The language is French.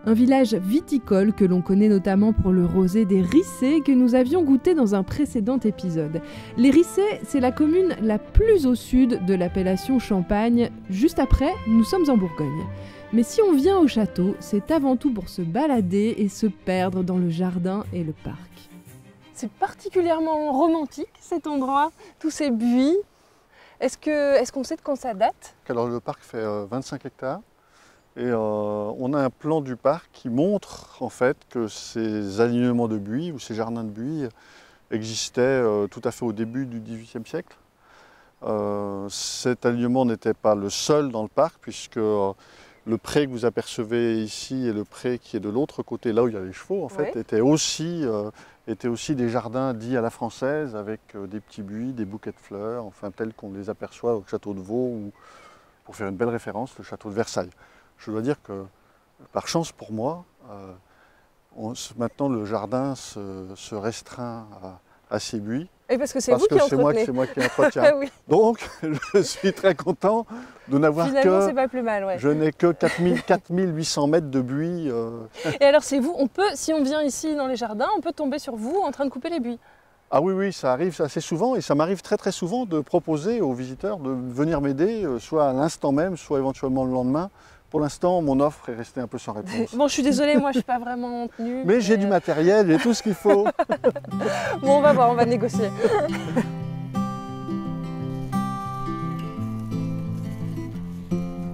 Un village viticole que l'on connaît notamment pour le rosé des Rissés que nous avions goûté dans un précédent épisode. Les Rissés, c'est la commune la plus au sud de l'appellation Champagne. Juste après, nous sommes en Bourgogne. Mais si on vient au château, c'est avant tout pour se balader et se perdre dans le jardin et le parc. C'est particulièrement romantique cet endroit, tous ces buis. Est-ce qu'on sait de quand ça date? Alors le parc fait 25 hectares. Et on a un plan du parc qui montre en fait que ces alignements de buis ou ces jardins de buis existaient tout à fait au début du XVIIIe siècle. Cet alignement n'était pas le seul dans le parc puisque le pré que vous apercevez ici et le pré qui est de l'autre côté, là où il y a les chevaux en fait, étaient aussi des jardins dits à la française avec des petits buis, des bouquets de fleurs, enfin tels qu'on les aperçoit au château de Vaux ou, pour faire une belle référence, le château de Versailles. Je dois dire que, par chance pour moi, maintenant le jardin se restreint à ces buis. Et parce que c'est vous qui entretenez. C'est moi qui entretiens. Oui. Donc, je suis très content de n'avoir Finalement, c'est pas plus mal, ouais. Je n'ai que 4800 mètres de buis. Et alors, c'est vous, si on vient ici dans les jardins, on peut tomber sur vous en train de couper les buis? Ah oui, ça arrive assez souvent et ça m'arrive très souvent de proposer aux visiteurs de venir m'aider, soit à l'instant même, soit éventuellement le lendemain. Pour l'instant, mon offre est restée un peu sans réponse. Bon, je suis désolée, moi je ne suis pas vraiment en tenue. Mais j'ai du matériel, j'ai tout ce qu'il faut. Bon, on va voir, on va négocier.